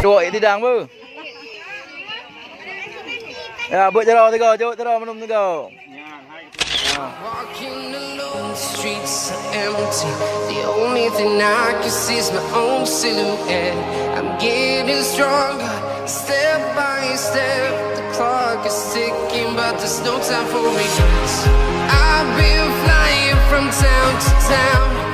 Ruồi thì đang bư. Ya, buat jero tiga, jero minum tiga. Walking alone, the streets are empty. The only thing I can see is my own silhouette. I'm getting stronger, step by step. The clock is ticking, but there's no time for me. I've been flying from town to town.